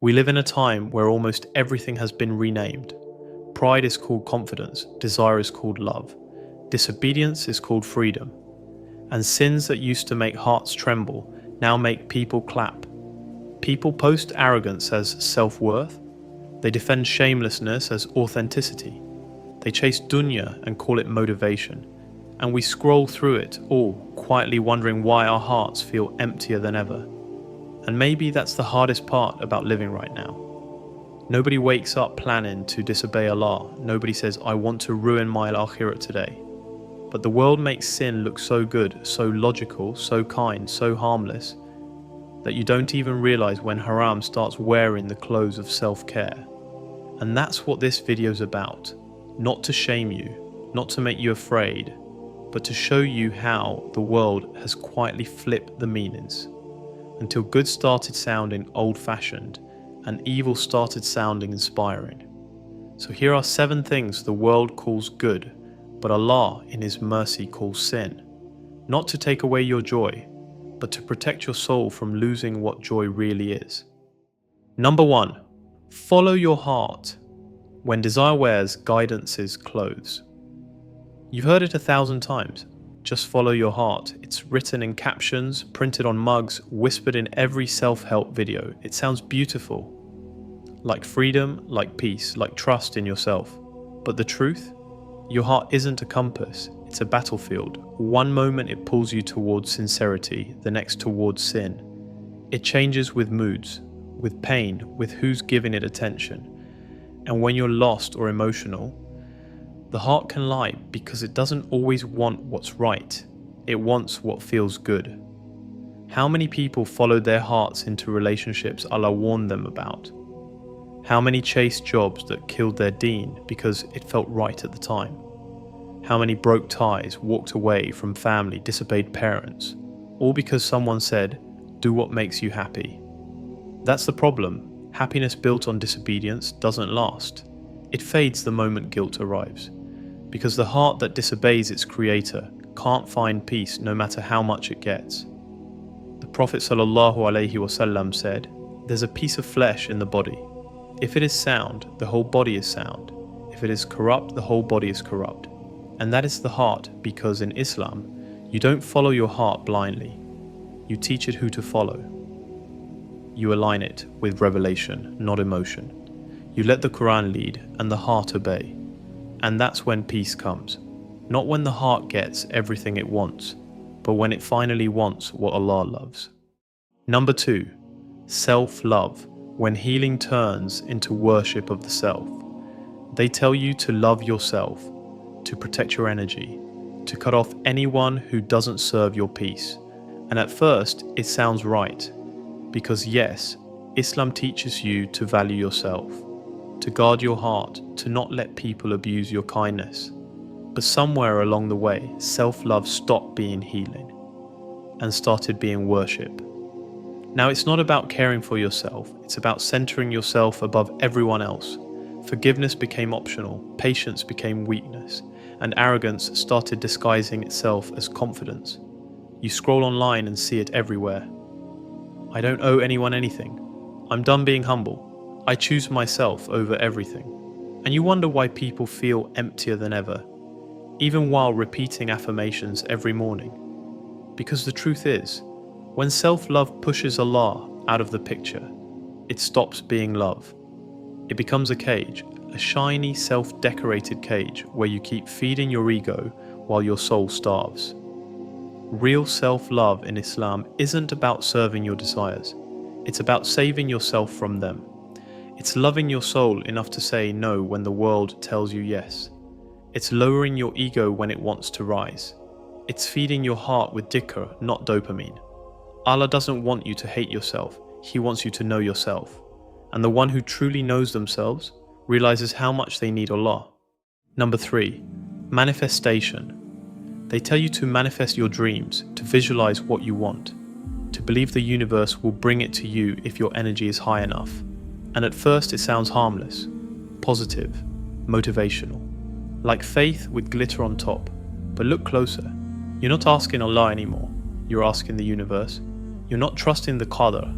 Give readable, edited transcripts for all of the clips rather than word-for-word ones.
We live in a time where almost everything has been renamed. Pride is called confidence, desire is called love, disobedience is called freedom, and sins that used to make hearts tremble now make people clap. People post arrogance as self-worth, they defend shamelessness as authenticity, they chase dunya and call it motivation, and we scroll through it all, quietly wondering why our hearts feel emptier than ever. And maybe that's the hardest part about living right now. Nobody wakes up planning to disobey Allah. Nobody says, I want to ruin my akhirah today. But the world makes sin look so good, so logical, so kind, so harmless, that you don't even realize when haram starts wearing the clothes of self-care. And that's what this video's about. Not to shame you, not to make you afraid, but to show you how the world has quietly flipped the meanings, until good started sounding old-fashioned and evil started sounding inspiring. So here are 7 things the world calls good, but Allah in His mercy calls sin. Not to take away your joy, but to protect your soul from losing what joy really is. Number 1. Follow your heart. When desire wears guidance's clothes. You've heard it 1,000 times. Just follow your heart. It's written in captions, printed on mugs, whispered in every self-help video. It sounds beautiful. Like freedom, like peace, like trust in yourself. But the truth? Your heart isn't a compass, it's a battlefield. One moment it pulls you towards sincerity, the next towards sin. It changes with moods, with pain, with who's giving it attention. And when you're lost or emotional, the heart can lie because it doesn't always want what's right. It wants what feels good. How many people followed their hearts into relationships Allah warned them about? How many chased jobs that killed their deen because it felt right at the time? How many broke ties, walked away from family, disobeyed parents, all because someone said, do what makes you happy? That's the problem. Happiness built on disobedience doesn't last. It fades the moment guilt arrives. Because the heart that disobeys its creator can't find peace no matter how much it gets. The Prophet ﷺ said, there's a piece of flesh in the body. If it is sound, the whole body is sound. If it is corrupt, the whole body is corrupt. And that is the heart, because in Islam, you don't follow your heart blindly. You teach it who to follow. You align it with revelation, not emotion. You let the Quran lead and the heart obey. And that's when peace comes. Not when the heart gets everything it wants, but when it finally wants what Allah loves. Number 2. Self-love. When healing turns into worship of the self. They tell you to love yourself, to protect your energy, to cut off anyone who doesn't serve your peace. And at first, it sounds right. Because yes, Islam teaches you to value yourself, to guard your heart, to not let people abuse your kindness. But somewhere along the way, self-love stopped being healing and started being worship. Now it's not about caring for yourself, it's about centering yourself above everyone else. Forgiveness became optional, patience became weakness, and arrogance started disguising itself as confidence. You scroll online and see it everywhere. I don't owe anyone anything. I'm done being humble. I choose myself over everything. And you wonder why people feel emptier than ever, even while repeating affirmations every morning. Because the truth is, when self-love pushes Allah out of the picture, it stops being love. It becomes a cage, a shiny, self-decorated cage where you keep feeding your ego while your soul starves. Real self-love in Islam isn't about serving your desires. It's about saving yourself from them. It's loving your soul enough to say no when the world tells you yes. It's lowering your ego when it wants to rise. It's feeding your heart with dhikr, not dopamine. Allah doesn't want you to hate yourself, He wants you to know yourself. And the one who truly knows themselves realizes how much they need Allah. Number 3. Manifestation. They tell you to manifest your dreams, to visualize what you want, to believe the universe will bring it to you if your energy is high enough. And at first it sounds harmless, positive, motivational, like faith with glitter on top. But look closer. You're not asking Allah anymore, you're asking the universe. You're not trusting the qadr,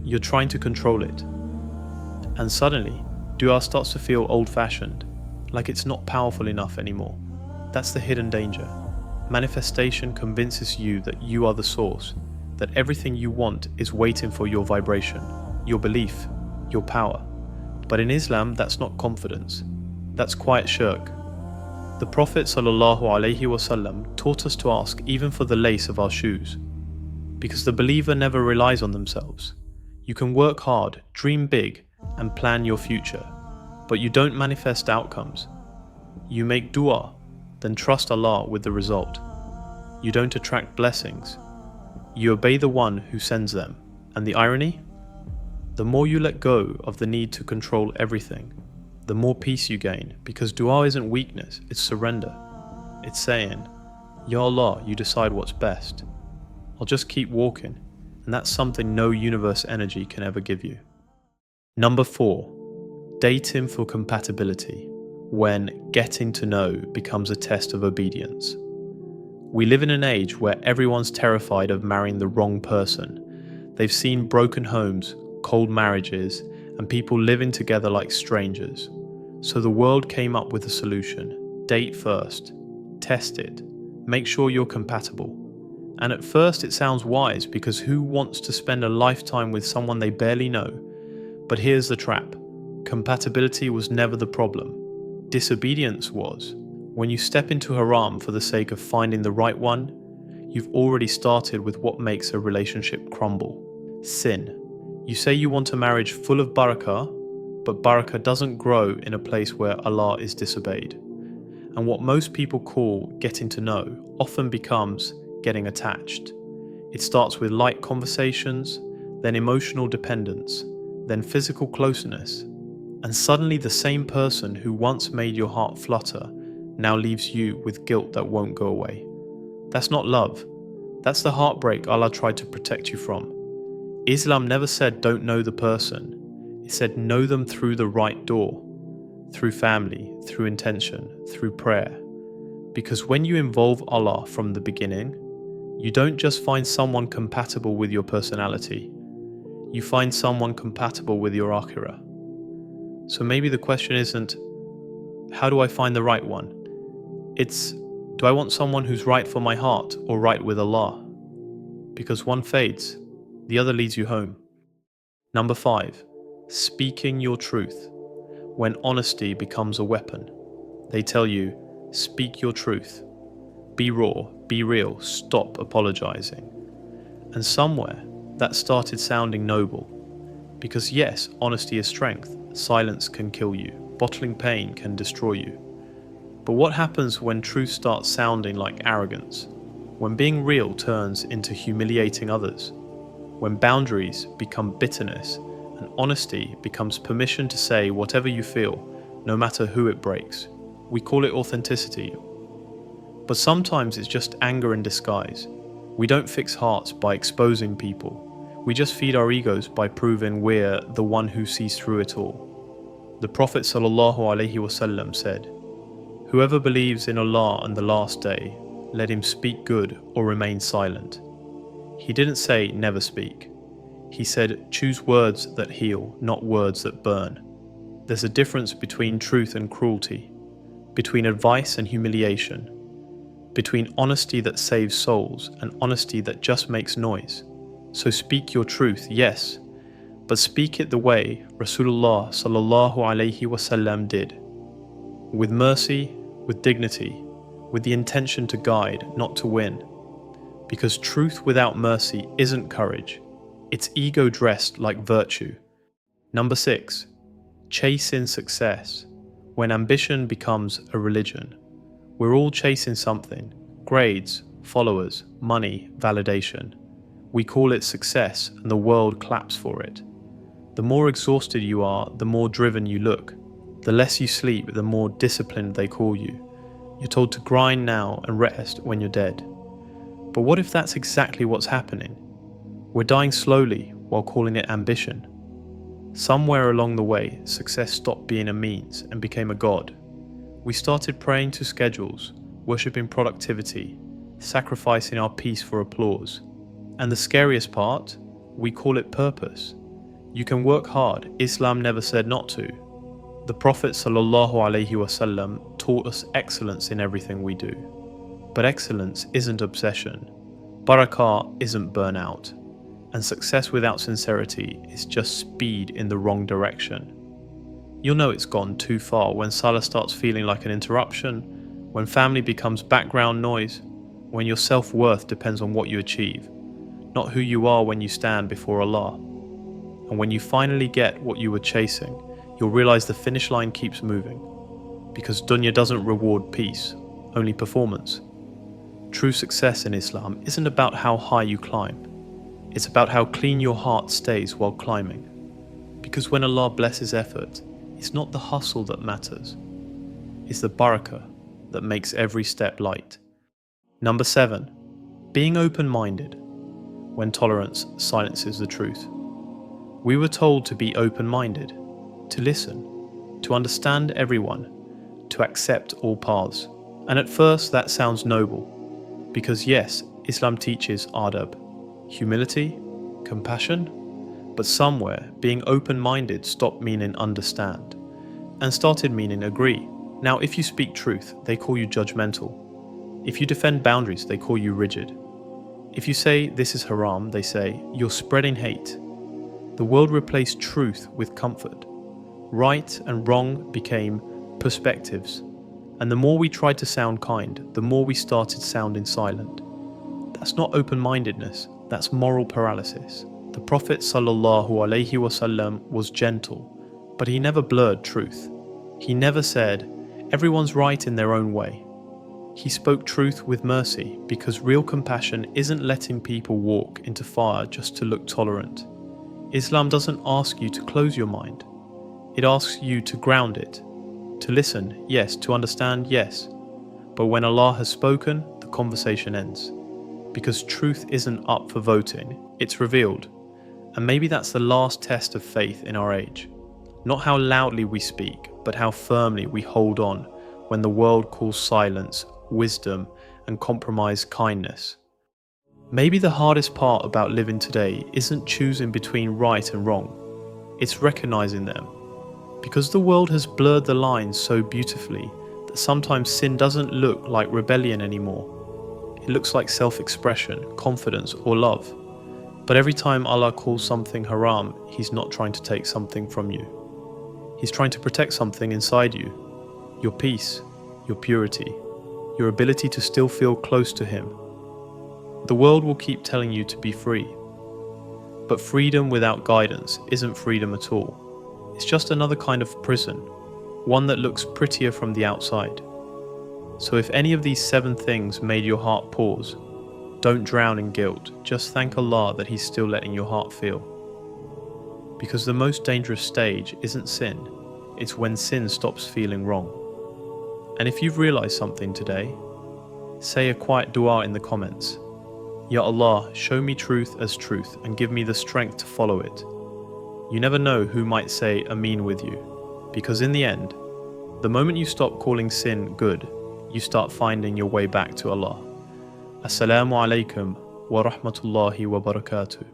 you're trying to control it. And suddenly, dua starts to feel old-fashioned, like it's not powerful enough anymore. That's the hidden danger. Manifestation convinces you that you are the source, that everything you want is waiting for your vibration, your belief, your power. But in Islam, that's not confidence. That's quiet shirk. The Prophet ﷺ taught us to ask even for the lace of our shoes, because the believer never relies on themselves. You can work hard, dream big, and plan your future, but you don't manifest outcomes. You make dua, then trust Allah with the result. You don't attract blessings. You obey the one who sends them. And the irony? The more you let go of the need to control everything, the more peace you gain, because dua isn't weakness, it's surrender. It's saying, Ya Allah, you decide what's best. I'll just keep walking, and that's something no universe energy can ever give you. Number 4, dating for compatibility, when getting to know becomes a test of obedience. We live in an age where everyone's terrified of marrying the wrong person. They've seen broken homes, cold marriages, and people living together like strangers. So the world came up with a solution. Date first. Test it. Make sure you're compatible. And at first it sounds wise, because who wants to spend a lifetime with someone they barely know? But here's the trap. Compatibility was never the problem. Disobedience was. When you step into haram for the sake of finding the right one, you've already started with what makes a relationship crumble. Sin. You say you want a marriage full of barakah, but barakah doesn't grow in a place where Allah is disobeyed. And what most people call getting to know often becomes getting attached. It starts with light conversations, then emotional dependence, then physical closeness, and suddenly the same person who once made your heart flutter now leaves you with guilt that won't go away. That's not love. That's the heartbreak Allah tried to protect you from. Islam never said don't know the person. It said know them through the right door, through family, through intention, through prayer. Because when you involve Allah from the beginning, you don't just find someone compatible with your personality, you find someone compatible with your akhirah. So maybe the question isn't, how do I find the right one? It's, do I want someone who's right for my heart or right with Allah? Because one fades, the other leads you home. Number 5, speaking your truth. When honesty becomes a weapon. They tell you, speak your truth. Be raw, be real, stop apologizing. And somewhere, that started sounding noble. Because yes, honesty is strength. Silence can kill you. Bottling pain can destroy you. But what happens when truth starts sounding like arrogance? When being real turns into humiliating others? When boundaries become bitterness and honesty becomes permission to say whatever you feel, no matter who it breaks? We call it authenticity. But sometimes it's just anger in disguise. We don't fix hearts by exposing people. We just feed our egos by proving we're the one who sees through it all. The Prophet ﷺ said, "Whoever believes in Allah and the last day, let him speak good or remain silent." He didn't say never speak. He said choose words that heal, not words that burn. There's a difference between truth and cruelty, between advice and humiliation, between honesty that saves souls and honesty that just makes noise. So speak your truth, yes, but speak it the way Rasulullah ﷺ did. With mercy, with dignity, with the intention to guide, not to win. Because truth without mercy isn't courage, it's ego dressed like virtue. Number 6, chasing success. When ambition becomes a religion. We're all chasing something, grades, followers, money, validation. We call it success and the world claps for it. The more exhausted you are, the more driven you look. The less you sleep, the more disciplined they call you. You're told to grind now and rest when you're dead. But what if that's exactly what's happening? We're dying slowly while calling it ambition. Somewhere along the way, success stopped being a means and became a god. We started praying to schedules, worshipping productivity, sacrificing our peace for applause. And the scariest part, we call it purpose. You can work hard. Islam never said not to. The Prophet ﷺ taught us excellence in everything we do. But excellence isn't obsession. Barakah isn't burnout. And success without sincerity is just speed in the wrong direction. You'll know it's gone too far when salah starts feeling like an interruption, when family becomes background noise, when your self-worth depends on what you achieve, not who you are when you stand before Allah. And when you finally get what you were chasing, you'll realize the finish line keeps moving. Because dunya doesn't reward peace, only performance. True success in Islam isn't about how high you climb. It's about how clean your heart stays while climbing. Because when Allah blesses effort, it's not the hustle that matters. It's the barakah that makes every step light. Number 7. Being open-minded when tolerance silences the truth. We were told to be open-minded, to listen, to understand everyone, to accept all paths. And at first that sounds noble, because yes, Islam teaches adab, humility, compassion, but somewhere being open-minded stopped meaning understand and started meaning agree. Now if you speak truth, they call you judgmental. If you defend boundaries, they call you rigid. If you say this is haram, they say you're spreading hate. The world replaced truth with comfort. Right and wrong became perspectives. And the more we tried to sound kind, the more we started sounding silent. That's not open-mindedness, that's moral paralysis. The Prophet ﷺ was gentle, but he never blurred truth. He never said, everyone's right in their own way. He spoke truth with mercy, because real compassion isn't letting people walk into fire just to look tolerant. Islam doesn't ask you to close your mind. It asks you to ground it. To listen, yes. To understand, yes. But when Allah has spoken, the conversation ends. Because truth isn't up for voting, it's revealed. And maybe that's the last test of faith in our age. Not how loudly we speak, but how firmly we hold on when the world calls silence, wisdom, and compromise kindness. Maybe the hardest part about living today isn't choosing between right and wrong. It's recognizing them. Because the world has blurred the lines so beautifully that sometimes sin doesn't look like rebellion anymore. It looks like self-expression, confidence, or love. But every time Allah calls something haram, He's not trying to take something from you. He's trying to protect something inside you. Your peace, your purity, your ability to still feel close to Him. The world will keep telling you to be free. But freedom without guidance isn't freedom at all. It's just another kind of prison, one that looks prettier from the outside. So if any of these 7 things made your heart pause, don't drown in guilt, just thank Allah that He's still letting your heart feel. Because the most dangerous stage isn't sin, it's when sin stops feeling wrong. And if you've realized something today, say a quiet dua in the comments. Ya Allah, show me truth as truth and give me the strength to follow it. You never know who might say Ameen with you, because in the end, the moment you stop calling sin good, you start finding your way back to Allah. Assalamu alaikum wa rahmatullahi wa barakatuh.